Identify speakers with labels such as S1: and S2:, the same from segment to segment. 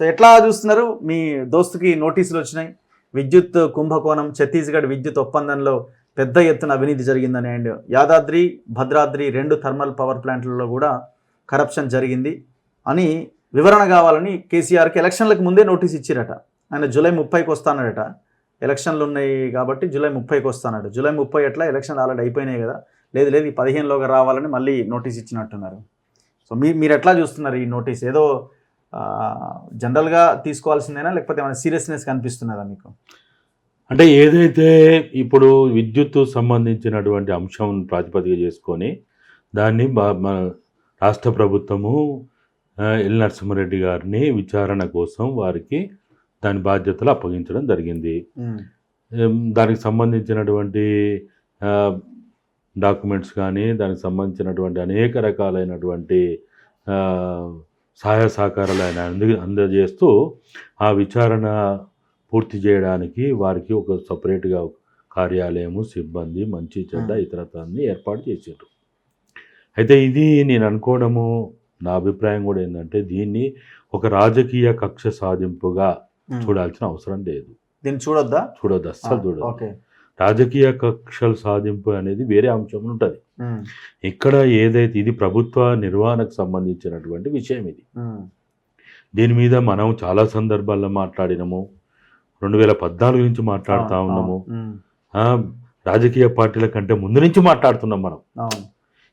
S1: So ఎట్లా చూస్తున్నారు? మీ దోస్తుకి నోటీసులు వచ్చినాయి, విద్యుత్ కుంభకోణం, ఛత్తీస్గఢ్ విద్యుత్ ఒప్పందంలో పెద్ద ఎత్తున అవినీతి జరిగిందని, and Yadadri Bhadradri 2 thermal power ప్లాంట్లలో కూడా కరప్షన్ జరిగింది అని వివరణ కావాలని కేసీఆర్కి ఎలక్షన్లకు ముందే నోటీస్ ఇచ్చిరట. ఆయన జూలై 30కి వస్తానడట. ఎలక్షన్లు ఉన్నాయి కాబట్టి జూలై 30కి వస్తానడు. జూలై 30 ఎట్లా, ఎలక్షన్లు ఆల్రెడీ అయిపోయినాయి కదా. లేదు ఈ 15లోగా రావాలని మళ్ళీ నోటీస్ ఇచ్చినట్టున్నారు. సో మీరు ఎట్లా చూస్తున్నారు ఈ నోటీస్? ఏదో జనరల్గా తీసుకోవాల్సిందేనా, లేకపోతే ఏమైనా సీరియస్నెస్ కనిపిస్తున్నదా మీకు?
S2: అంటే ఏదైతే ఇప్పుడు విద్యుత్ సంబంధించినటువంటి అంశం ప్రాతిపదిక చేసుకొని దాన్ని మన రాష్ట్ర ప్రభుత్వము ఎల్ నరసింహారెడ్డి గారిని విచారణ కోసం వారికి దాని బాధ్యతలు అప్పగించడం జరిగింది. దానికి సంబంధించినటువంటి డాక్యుమెంట్స్ కానీ దానికి సంబంధించినటువంటి అనేక రకాలైనటువంటి సహాయ సహకారాలు ఆయన అందజేస్తూ ఆ విచారణ పూర్తి చేయడానికి వారికి ఒక సపరేట్గా కార్యాలయము, సిబ్బంది, మంచి చెడ్డ ఇతరత్రాన్ని ఏర్పాటు చేశారు. అయితే ఇది నేను అనుకోవడము, నా అభిప్రాయం కూడా ఏంటంటే దీన్ని ఒక రాజకీయ కక్ష సాధింపుగా చూడాల్సిన అవసరం లేదు.
S1: దీన్ని చూడొద్దు,
S2: అస్సలు చూడొద్దు. రాజకీయ కక్షల సాధింపు అనేది వేరే అంశం ఉంటుంది. ఇక్కడ ఏదైతే ఇది ప్రభుత్వ నిర్వహణకు సంబంధించినటువంటి విషయం, ఇది దీని మీద మనం చాలా సందర్భాల్లో మాట్లాడినాము. 2014 నుంచి మాట్లాడుతూ ఉన్నాము. రాజకీయ పార్టీల కంటే ముందు నుంచి మాట్లాడుతున్నాం మనం.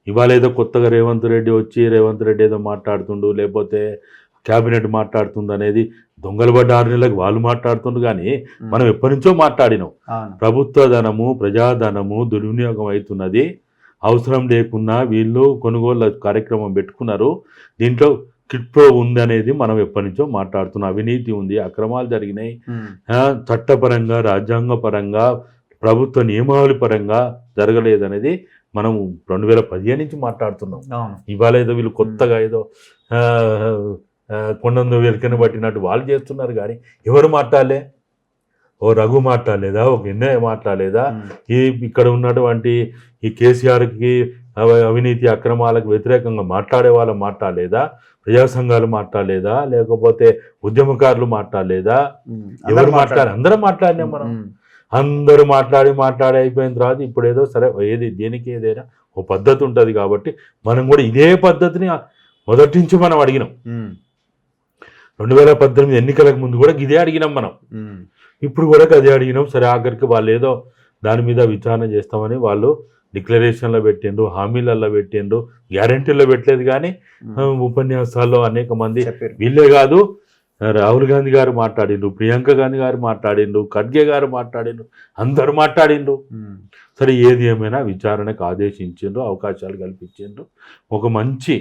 S2: ఇవాళ ఏదో కొత్తగా రేవంత్ రెడ్డి ఏదో మాట్లాడుతుండు, లేకపోతే క్యాబినెట్ మాట్లాడుతుంది అనేది దొంగలు పడ్డ 6 నెలలకు వాళ్ళు మాట్లాడుతుండ్రు. కానీ మనం ఎప్పటి నుంచో మాట్లాడినాం. ప్రభుత్వ ధనము, ప్రజాధనము దుర్వినియోగం అవుతున్నది, అవసరం లేకున్నా వీళ్ళు కొనుగోలు కార్యక్రమం పెట్టుకున్నారు, దీంట్లో కిట్ప్రో ఉంది అనేది మనం ఎప్పటి నుంచో మాట్లాడుతున్నాం. అవినీతి ఉంది, అక్రమాలు జరిగినాయి, చట్టపరంగా రాజ్యాంగపరంగా ప్రభుత్వ నియమావళి పరంగా జరగలేదనేది మనం 2015 నుంచి మాట్లాడుతున్నాం. ఇవాళ ఏదో వీళ్ళు కొత్తగా ఏదో కొండందు వెలికని పట్టినట్టు వాళ్ళు చేస్తున్నారు. కానీ ఎవరు మాట్లాడలే? ఓ రఘు మాట్లాడలేదా? ఒక ఎన్నయ్య మాట్లాడలేదా? ఇక్కడ ఉన్నటువంటి ఈ కేసీఆర్కి అవినీతి అక్రమాలకు వ్యతిరేకంగా మాట్లాడే వాళ్ళు మాట్లాడలేదా? ప్రజా సంఘాలు మాట్లాడలేదా? లేకపోతే ఉద్యమకారులు మాట్లాడలేదా? ఎవరు మాట్లాడారు? అందరం మాట్లాడినాం మనం. అందరూ మాట్లాడి అయిపోయిన తర్వాత ఇప్పుడు ఏదో సరే దేనికి ఏదైనా ఓ పద్ధతి ఉంటుంది కాబట్టి మనం కూడా ఇదే పద్ధతిని మొదటి నుంచి మనం అడిగినాం. 2018 ఎన్నికలకు ముందు కూడా ఇదే అడిగినాం మనం. ఇప్పుడు కూడా అదే అడిగినాం. సరే ఆఖరికి వాళ్ళు ఏదో దాని మీద విచారణ చేస్తామని వాళ్ళు డిక్లరేషన్లో పెట్టిండ్రు, హామీలలో పెట్టిండ్రు, గ్యారంటీల్లో పెట్టలేదు. కానీ ఉపన్యాసాల్లో అనేక మంది, వీళ్ళే కాదు, రాహుల్ గాంధీ గారు మాట్లాడిండ్రు, ప్రియాంక గాంధీ గారు మాట్లాడిండ్రు, ఖర్గే గారు మాట్లాడిండ్రు, అందరూ మాట్లాడిండ్రు. సరే ఏది ఏమైనా విచారణకు ఆదేశించిండ్రు, అవకాశాలు కల్పించిండ్రు, ఒక మంచి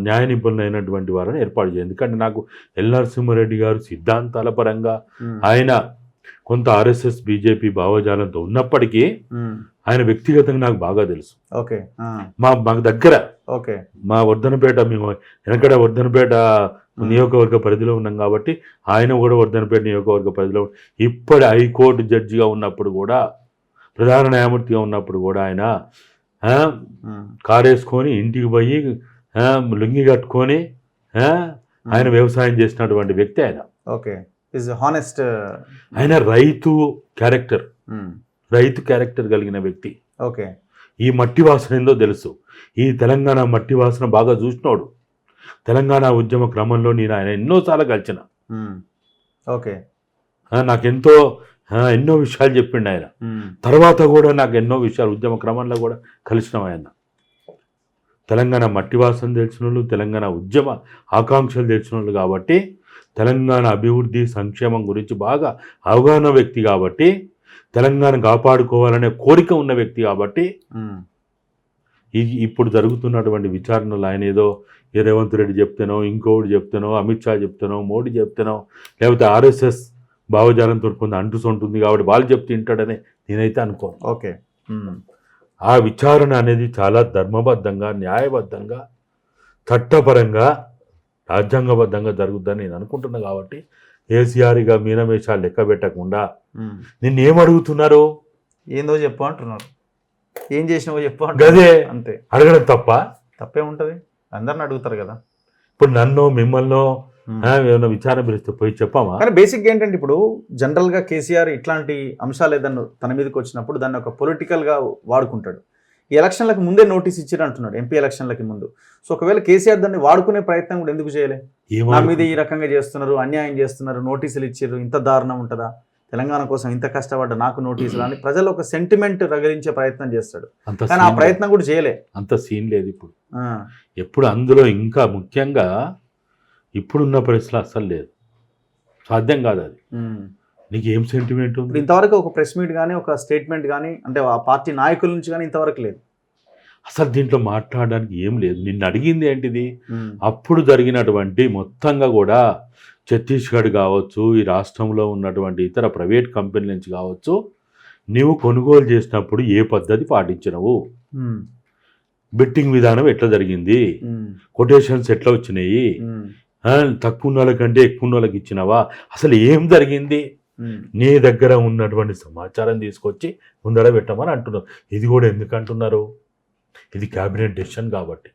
S2: న్యాయ నిపుణులైనటువంటి వారిని ఏర్పాటు చేయండి. ఎందుకంటే నాకు ఎల్ నరసింహారెడ్డి గారు సిద్ధాంతాల పరంగా ఆయన కొంత RSS బీజేపీ భావజాలంతో ఉన్నప్పటికీ ఆయన వ్యక్తిగతంగా నాకు బాగా తెలుసు. మాకు దగ్గర మా వర్ధనపేట, మేము వెనకడ వర్ధనపేట నియోజకవర్గ పరిధిలో ఉన్నాం కాబట్టి ఆయన కూడా వర్ధనపేట నియోజకవర్గ పరిధిలో, ఇప్పటి హైకోర్టు జడ్జిగా ఉన్నప్పుడు కూడా, ప్రధాన న్యాయమూర్తిగా ఉన్నప్పుడు కూడా ఆయన కారేసుకొని ఇంటికి పోయి లుంగి కట్టుకొని ఆయన వ్యవసాయం చేసినటువంటి వ్యక్తి ఆయన. ఆయన రైతు క్యారెక్టర్ కలిగిన వ్యక్తి. ఈ మట్టి వాసన ఏందో తెలుసు. ఈ తెలంగాణ మట్టి వాసన బాగా చూసినోడు. తెలంగాణ ఉద్యమ క్రమంలో నేను ఆయన ఎన్నోసార్లు కలిసిన. నాకెంతో ఎన్నో విషయాలు చెప్పిండు ఆయన. తర్వాత కూడా నాకు ఎన్నో విషయాలు ఉద్యమ క్రమంలో కూడా కలిసినాం ఆయన. తెలంగాణ మట్టి వాసన తెలిసిన వాళ్ళు, తెలంగాణ ఉద్యమ ఆకాంక్షలు తెలిసిన వాళ్ళు కాబట్టి, తెలంగాణ అభివృద్ధి సంక్షేమం గురించి బాగా అవగాహన వ్యక్తి కాబట్టి, తెలంగాణ కాపాడుకోవాలనే కోరిక ఉన్న వ్యక్తి కాబట్టి, ఇప్పుడు జరుగుతున్నటువంటి విచారణలు ఆయన ఏదో రేవంత్ రెడ్డి చెప్తానో, ఇంకోటి చెప్తానో, అమిత్ షా చెప్తానో, మోడీ చెప్తానో, లేకపోతే RSS భావజాలంతో కొంత అంటుసొంటుంది కాబట్టి వాళ్ళు చెప్తే వింటాడని నేనైతే అనుకోను. ఆ విచారణ అనేది చాలా ధర్మబద్ధంగా, న్యాయబద్ధంగా, చట్టపరంగా, రాజ్యాంగబద్ధంగా జరుగుద్దని నేను అనుకుంటున్నా. కాబట్టి కేసీఆర్గా మీనమేషాలు లెక్క పెట్టకుండా నిన్నేం అడుగుతున్నారు?
S1: ఏందో చెప్పు అంటున్నారు. ఏం చేసినావో చెప్పు
S2: గదే అంతే. అడగడం తప్పే
S1: ఉంటుంది. అందరిని అడుగుతారు కదా.
S2: ఇప్పుడు నన్ను మిమ్మల్ని ఏమైనా విచారణ పిలిస్తే పోయి చెప్పామా?
S1: కానీ బేసిక్ ఏంటంటే ఇప్పుడు జనరల్గా కేసీఆర్ ఇట్లాంటి అంశాలు ఏదన్నా తన మీదకి వచ్చినప్పుడు దాన్ని ఒక పొలిటికల్గా వాడుకుంటాడు. ఈ ఎలక్షన్లకు ముందే నోటీస్ ఇచ్చారు అంటున్నాడు, ఎంపీ ఎలక్షన్లకి ముందు. సో ఒకవేళ కేసీఆర్ దాన్ని వాడుకునే ప్రయత్నం కూడా ఎందుకు చేయలే? నా మీద ఈ రకంగా చేస్తున్నారు, అన్యాయం చేస్తున్నారు, నోటీసులు ఇచ్చారు, ఇంత దారుణం ఉంటుందా, తెలంగాణ కోసం ఇంత కష్టపడ్డ నాకు నోటీసులు అని ప్రజలు ఒక సెంటిమెంట్ రగిలించే ప్రయత్నం చేస్తాడు. కానీ ఆ ప్రయత్నం కూడా చేయలే.
S2: అంత సీన్ లేదు ఇప్పుడు. ఎప్పుడు అందులో ఇంకా ముఖ్యంగా ఇప్పుడున్న పరిస్థితులు అస్సలు లేదు, సాధ్యం కాదు అది. నీకు ఏం సెంటిమెంట్ ఉంది?
S1: ఇంతవరకు ఒక ప్రెస్ మీట్ కానీ ఒక స్టేట్మెంట్ కానీ అంటే ఆ పార్టీ నాయకుల నుంచి కానీ ఇంతవరకు లేదు.
S2: అసలు దీంట్లో మాట్లాడడానికి ఏం లేదు. నిన్ను అడిగింది ఏంటిది? అప్పుడు జరిగినటువంటి మొత్తంగా కూడా ఛత్తీస్గఢ్ కావచ్చు, ఈ రాష్ట్రంలో ఉన్నటువంటి ఇతర ప్రైవేట్ కంపెనీల నుంచి కావచ్చు, నీవు కొనుగోలు చేసినప్పుడు ఏ పద్ధతి పాటించినవు, బెట్టింగ్ విధానం ఎట్లా జరిగింది, కొటేషన్స్ ఎట్లా వచ్చినాయి, తక్కువ ఉన్న వాళ్ళకంటే ఎక్కువ ఉన్న వాళ్ళకి ఇచ్చినవా, అసలు ఏం జరిగింది, నీ దగ్గర ఉన్నటువంటి సమాచారం తీసుకొచ్చి ముందర పెట్టమని అంటున్నారు. ఇది కూడా ఎందుకు అంటున్నారు? ఇది క్యాబినెట్ డెసిషన్ కాబట్టి.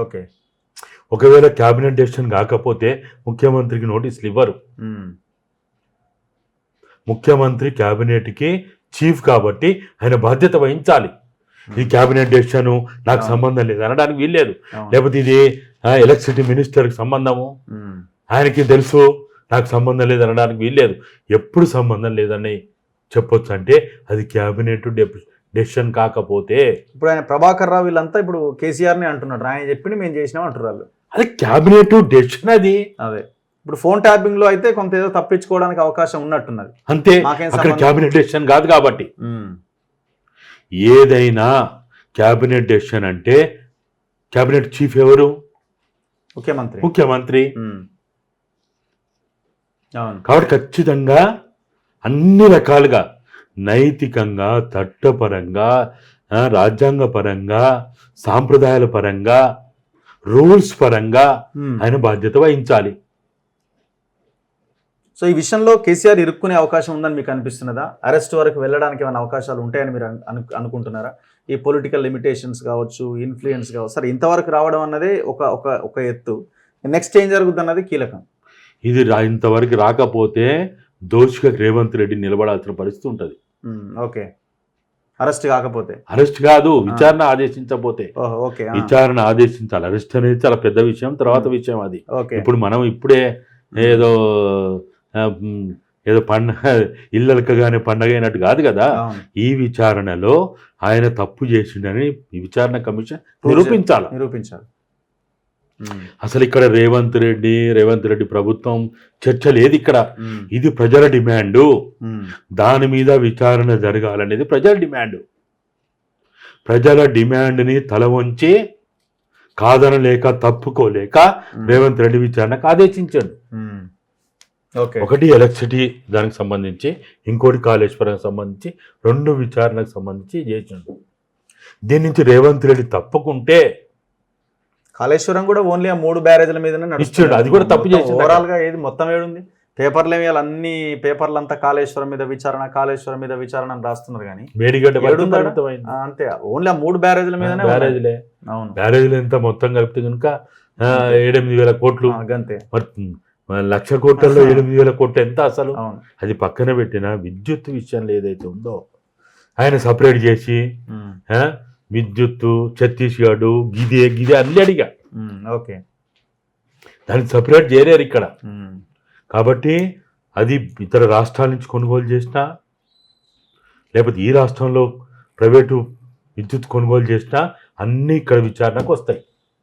S1: ఓకే,
S2: ఒకవేళ క్యాబినెట్ డెసిషన్ కాకపోతే ముఖ్యమంత్రికి నోటీసులు ఇవ్వరు. ముఖ్యమంత్రి క్యాబినెట్కి చీఫ్ కాబట్టి ఆయన బాధ్యత వహించాలి. ఈ క్యాబినెట్ డెసిషన్ నాకు సంబంధం లేదు అనడానికి వీల్లేదు. లేకపోతే ఇది ఎలక్ట్రిసిటీ మినిస్టర్కి సంబంధము, ఆయనకి తెలుసు నాకు సంబంధం లేదు అనడానికి వీల్లేదు. ఎప్పుడు సంబంధం లేదని చెప్పొచ్చు అంటే అది క్యాబినెట్ డెసిషన్ కాకపోతే.
S1: ఇప్పుడు ఆయన ప్రభాకర్ రావు వీళ్ళంతా ఇప్పుడు కేసీఆర్ని అంటున్నాడు, ఆయన చెప్పింది మేము చేసినాం అంటున్నారు.
S2: అది క్యాబినెట్ డెసిషన్. అది
S1: అదే ఇప్పుడు ఫోన్ ట్యాపింగ్ లో అయితే కొంత ఏదో తప్పించుకోవడానికి అవకాశం ఉన్నట్టున్నది
S2: అంతే. అక్కడ క్యాబినెట్ డెసిషన్ కాదు కాబట్టి. ఏదైనా క్యాబినెట్ డెసిషన్ అంటే క్యాబినెట్ చీఫ్ ఎవరు? ముఖ్యమంత్రి. కాబట్టి ఖచ్చితంగా అన్ని రకాలుగా నైతికంగా, చట్టపరంగా, రాజ్యాంగ పరంగా, సాంప్రదాయాల పరంగా, రూల్స్ పరంగా ఆయన బాధ్యత వహించాలి.
S1: సో ఈ విషయంలో కేసీఆర్ ఇరుక్కునే అవకాశం ఉందని మీకు అనిపిస్తున్నదా? అరెస్ట్ వరకు వెళ్ళడానికి ఏమైనా అవకాశాలు ఉంటాయని మీరు అనుకుంటున్నారా? ఈ పొలిటికల్ లిమిటేషన్స్ కావచ్చు, ఇన్ఫ్లుయెన్స్ కావచ్చు, సరే ఇంతవరకు రావడం అన్నదే ఒక ఎత్తు. నెక్స్ట్ ఏం జరుగుతుంది అన్నది కీలకం.
S2: ఇది ఇంతవరకు రాకపోతే దోషిగా రేవంత్ రెడ్డి నిలబడాల్సిన పరిస్థితి ఉంటుంది.
S1: ఓకే, అరెస్ట్ కాకపోతే.
S2: అరెస్ట్ కాదు, విచారణ ఆదేశించకపోతే. విచారణ ఆదేశించాలి. అరెస్ట్ అనేది చాలా పెద్ద విషయం, తర్వాత విషయం అది. ఇప్పుడు మనం ఇప్పుడే ఏదో పండగ ఇళ్ళకగానే పండగ అయినట్టు కాదు కదా. ఈ విచారణలో ఆయన తప్పు చేసిండని విచారణ కమిషన్ నిరూపించాలి. అసలు ఇక్కడ రేవంత్ రెడ్డి ప్రభుత్వం చర్చ లేదు ఇక్కడ. ఇది ప్రజల డిమాండు. దాని మీద విచారణ జరగాలనేది ప్రజల డిమాండు. ప్రజల డిమాండ్ని తల వంచి కాదనలేక తప్పుకోలేక రేవంత్ రెడ్డి విచారణకు ఆదేశించాడు. ఒకటి ఎలక్ట్రిసిటీ దానికి సంబంధించి, ఇంకోటి కాళేశ్వరం సంబంధించి, 2 విచారణకు సంబంధించి చేసిండు. దీని నుంచి రేవంత్ రెడ్డి తప్పుకుంటే
S1: కాళేశ్వరం కూడా ఓన్లీ ఆ 3 బ్యారేజ్ల మీదనే
S2: ఇచ్చాడు. అది కూడా తప్పు చేసి
S1: ఓవరాల్ గా ఏది మొత్తం ఏడుంది పేపర్లు ఏమి అన్ని పేపర్లంతా కాళేశ్వరం మీద విచారణ అని రాస్తున్నారు. కానీ
S2: వేడిగడ్డ
S1: అంతే ఓన్లీ ఆ 3 బ్యారేజ్ల మీదనే.
S2: బ్యారేజ్లు ఎంత మొత్తం కలిపితే కనుక 7,000 కోట్లు.
S1: అంతే,
S2: 1,00,000 కోట్లలో 7,000 కోట్లు ఎంత అసలు? అది పక్కన పెట్టిన విద్యుత్ విషయంలో ఏదైతే ఉందో ఆయన సపరేట్ చేసి విద్యుత్తు, ఛత్తీస్గఢ్, గిదే అన్ని అడిగా.
S1: ఓకే,
S2: దానికి సపరేట్ చేయలేరు ఇక్కడ. కాబట్టి అది ఇతర రాష్ట్రాల నుంచి కొనుగోలు చేసినా, లేకపోతే ఈ రాష్ట్రంలో ప్రైవేటు విద్యుత్ కొనుగోలు చేసినా అన్నీ ఇక్కడ విచారణకు వస్తాయి.